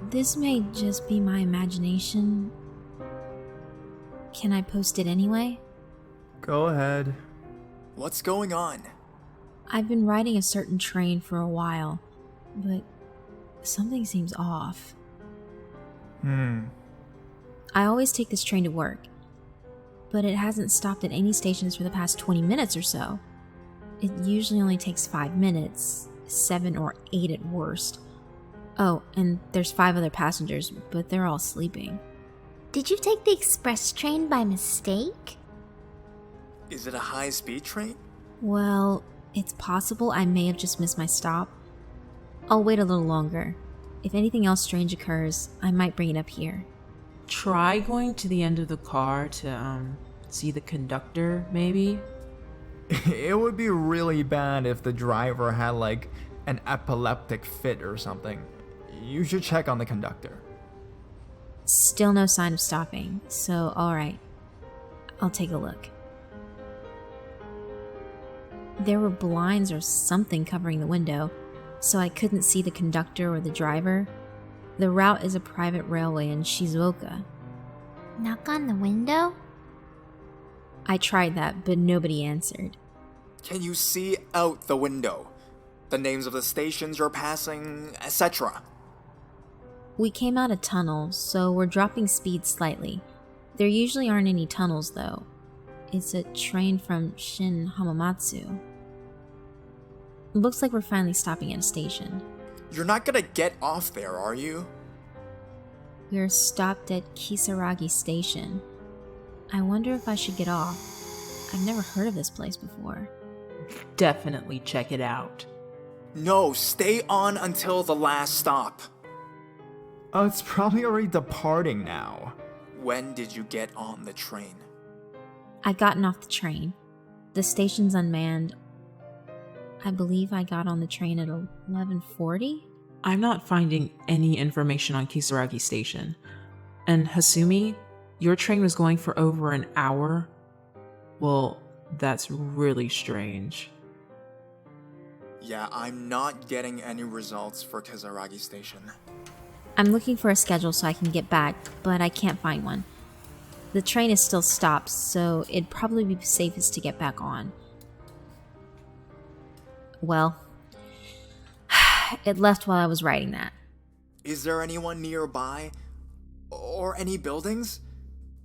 This may just be my imagination. Can I post it anyway? Go ahead. What's going on? I've been riding a certain train for a while, but something seems off. I always take this train to work, but it hasn't stopped at any stations for the past 20 minutes or so. It usually only takes 5 minutes, 7 or 8 at worst. Oh, and there's 5 other passengers, but they're all sleeping. Did you take the express train by mistake? Is it a high-speed train? Well, it's possible I may have just missed my stop. I'll wait a little longer. If anything else strange occurs, I might bring it up here. Try going to the end of the car to, see the conductor, maybe? It would be really bad if the driver had, like, an epileptic fit or something. You should check on the conductor. Still no sign of stopping, so alright. I'll take a look. There were blinds or something covering the window, so I couldn't see the conductor or the driver. The route is a private railway in Shizuoka. Knock on the window? I tried that, but nobody answered. Can you see out the window? The names of the stations you're passing, etc. We came out a tunnel, so we're dropping speed slightly. There usually aren't any tunnels, though. It's a train from Shin Hamamatsu. Looks like we're finally stopping at a station. You're not gonna get off there, are you? We're stopped at Kisaragi Station. I wonder if I should get off. I've never heard of this place before. Definitely check it out. No, stay on until the last stop. Oh, it's probably already departing now. When did you get on the train? I gotten off the train. The station's unmanned. I believe I got on the train at 11:40? I'm not finding any information on Kisaragi Station. And Hasumi, your train was going for over an hour? Well, that's really strange. Yeah, I'm not getting any results for Kisaragi Station. I'm looking for a schedule so I can get back, but I can't find one. The train is still stopped, so it'd probably be safest to get back on. Well, it left while I was writing that. Is there anyone nearby? Or any buildings?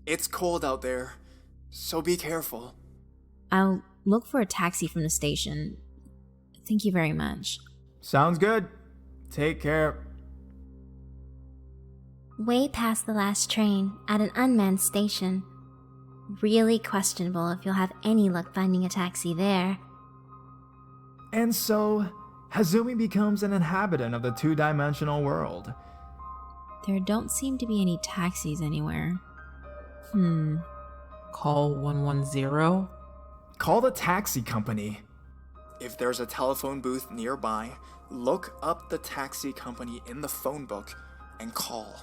It's cold out there, so be careful. I'll look for a taxi from the station. Thank you very much. Sounds good. Take care. Way past the last train, at an unmanned station. Really questionable if you'll have any luck finding a taxi there. And so, Hazumi becomes an inhabitant of the two-dimensional world. There don't seem to be any taxis anywhere. Call 110? Call the taxi company. If there's a telephone booth nearby, look up the taxi company in the phone book and call.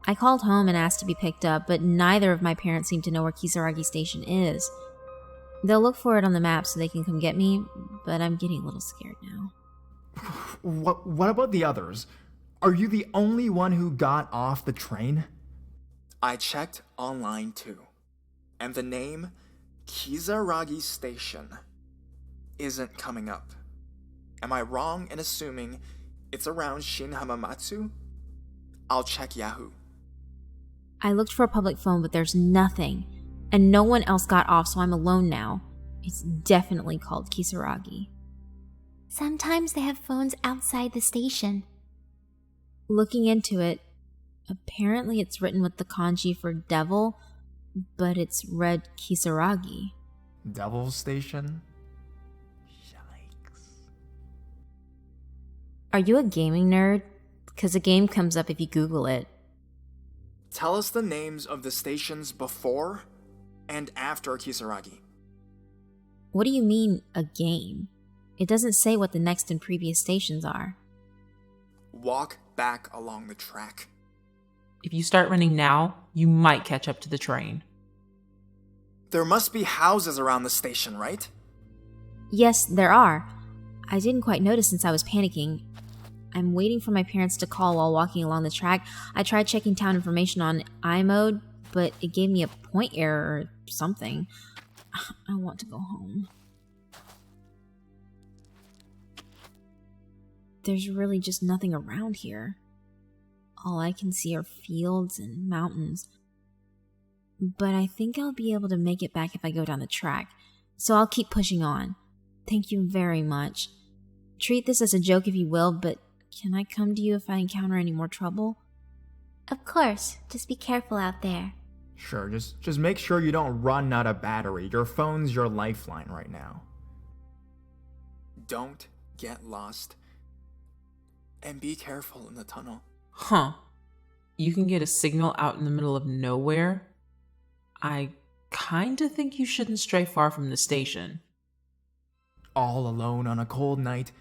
I called home and asked to be picked up, but neither of my parents seem to know where Kisaragi Station is. They'll look for it on the map so they can come get me, but I'm getting a little scared now. What about the others? Are you the only one who got off the train? I checked online too, and the name Kisaragi Station isn't coming up. Am I wrong in assuming it's around Shin Hamamatsu? I'll check Yahoo. I looked for a public phone, but there's nothing, and no one else got off, so I'm alone now. It's definitely called Kisaragi. Sometimes they have phones outside the station. Looking into it, apparently it's written with the kanji for devil, but it's read Kisaragi. Devil Station? Yikes. Are you a gaming nerd? Because a game comes up if you Google it. Tell us the names of the stations before and after Kisaragi. What do you mean, a game? It doesn't say what the next and previous stations are. Walk back along the track. If you start running now, you might catch up to the train. There must be houses around the station, right? Yes, there are. I didn't quite notice since I was panicking. I'm waiting for my parents to call while walking along the track. I tried checking town information on iMode, but it gave me a point error or something. I want to go home. There's really just nothing around here. All I can see are fields and mountains. But I think I'll be able to make it back if I go down the track, so I'll keep pushing on. Thank you very much. Treat this as a joke if you will, but can I come to you if I encounter any more trouble? Of course, just be careful out there. Sure, just make sure you don't run out of battery. Your phone's your lifeline right now. Don't get lost. And be careful in the tunnel. Huh. You can get a signal out in the middle of nowhere? I kinda think you shouldn't stray far from the station. All alone on a cold night,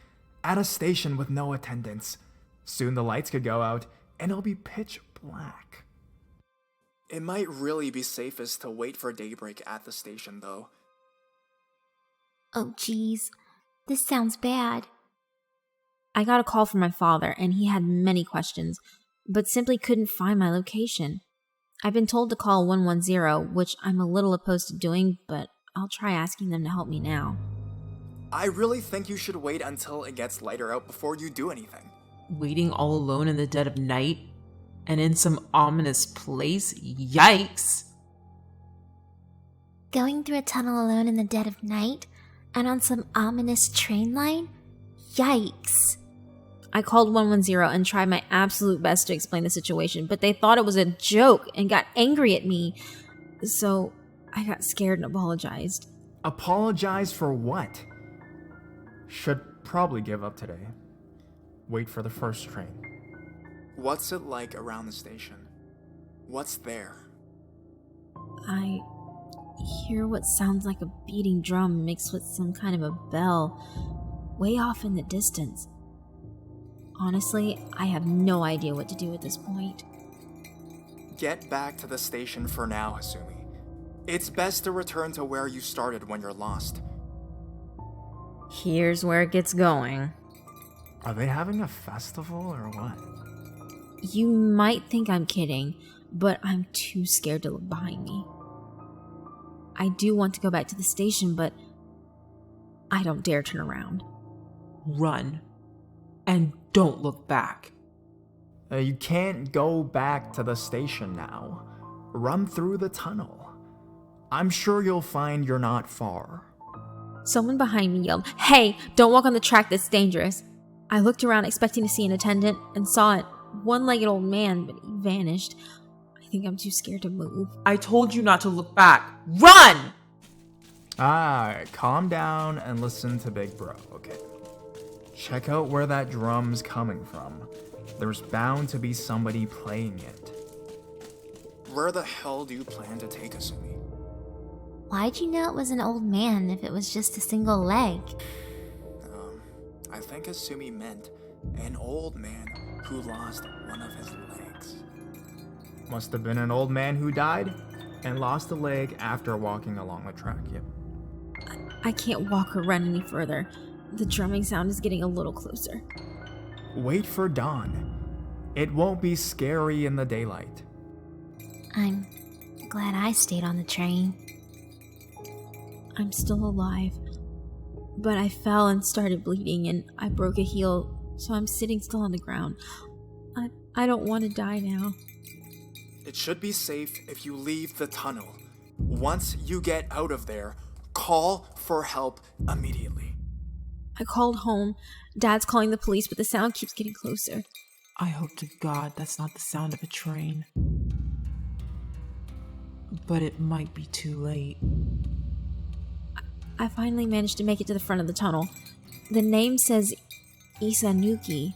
at a station with no attendants. Soon the lights could go out, and it'll be pitch black. It might really be safest to wait for daybreak at the station, though. Oh, geez. This sounds bad. I got a call from my father, and he had many questions, but simply couldn't find my location. I've been told to call 110, which I'm a little opposed to doing, but I'll try asking them to help me now. I really think you should wait until it gets lighter out before you do anything. Waiting all alone in the dead of night? And in some ominous place? Yikes! Going through a tunnel alone in the dead of night? And on some ominous train line? Yikes. I called 110 and tried my absolute best to explain the situation, but they thought it was a joke and got angry at me. So I got scared and apologized. Apologize for what? Should probably give up today. Wait for the first train. What's it like around the station? What's there? I hear what sounds like a beating drum mixed with some kind of a bell, way off in the distance. Honestly, I have no idea what to do at this point. Get back to the station for now, Hasumi. It's best to return to where you started when you're lost. Here's where it gets going. Are they having a festival or what? You might think I'm kidding, but I'm too scared to look behind me. I do want to go back to the station, but I don't dare turn around. Run. And don't look back. You can't go back to the station now. Run through the tunnel. I'm sure you'll find you're not far. Someone behind me yelled, "Hey, don't walk on the track, that's dangerous." I looked around expecting to see an attendant and saw it. One-legged old man, but he vanished. I think I'm too scared to move. I told you not to look back. Run! Calm down and listen to Big Bro, okay? Check out where that drum's coming from. There's bound to be somebody playing it. Where the hell do you plan to take Hasumi? Why'd you know it was an old man if it was just a single leg? I think Hasumi meant an old man who lost one of his legs. Must have been an old man who died and lost a leg after walking along the track, yep. I can't walk or run any further. The drumming sound is getting a little closer. Wait for dawn. It won't be scary in the daylight. I'm glad I stayed on the train. I'm still alive, but I fell and started bleeding and I broke a heel, so I'm sitting still on the ground. I don't want to die now. It should be safe if you leave the tunnel. Once you get out of there, call for help immediately. I called home. Dad's calling the police, but the sound keeps getting closer. I hope to God that's not the sound of a train. But it might be too late. I finally managed to make it to the front of the tunnel. The name says Isanuki.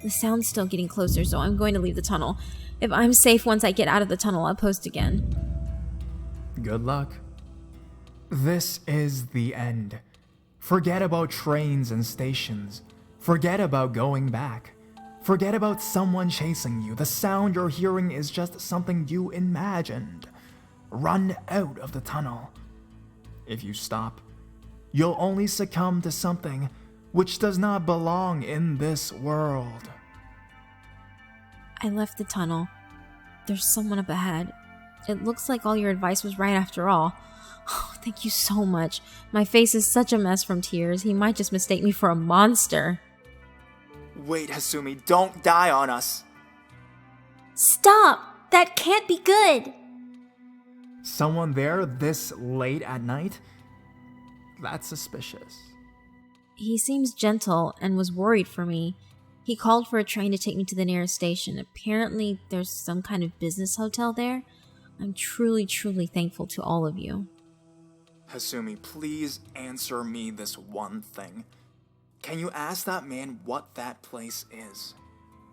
The sound's still getting closer, so I'm going to leave the tunnel. If I'm safe once I get out of the tunnel, I'll post again. Good luck. This is the end. Forget about trains and stations. Forget about going back. Forget about someone chasing you. The sound you're hearing is just something you imagined. Run out of the tunnel. If you stop, you'll only succumb to something which does not belong in this world. I left the tunnel. There's someone up ahead. It looks like all your advice was right after all. Oh, thank you so much. My face is such a mess from tears. He might just mistake me for a monster. Wait, Hasumi, don't die on us. Stop! That can't be good! Someone there this late at night? That's suspicious. He seems gentle and was worried for me. He called for a train to take me to the nearest station. Apparently, there's some kind of business hotel there. I'm truly, truly thankful to all of you. Hasumi, please answer me this one thing. Can you ask that man what that place is?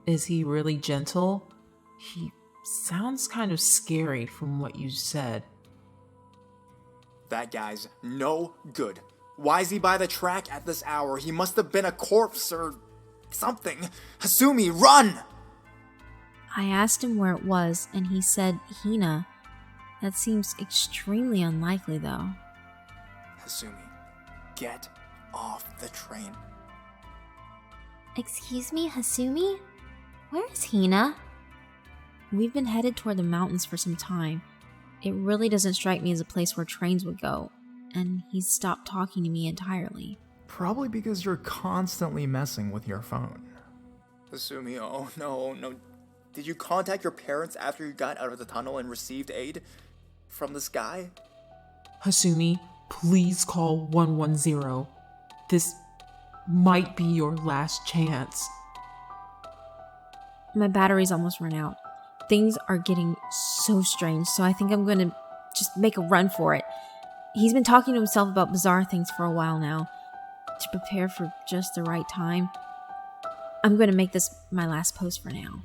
Is he really gentle? He sounds kind of scary from what you said. That guy's no good. Why is he by the track at this hour? He must have been a corpse or something. Hasumi, run! I asked him where it was, and he said Hina. That seems extremely unlikely, though. Hasumi, get off the train. Excuse me, Hasumi? Where is Hina? We've been headed toward the mountains for some time. It really doesn't strike me as a place where trains would go, and he's stopped talking to me entirely. Probably because you're constantly messing with your phone. Hasumi, oh no. Did you contact your parents after you got out of the tunnel and received aid from this guy? Hasumi, please call 110. This might be your last chance. My battery's almost run out. Things are getting so strange, so I think I'm going to just make a run for it. He's been talking to himself about bizarre things for a while now. To prepare for just the right time, I'm going to make this my last post for now.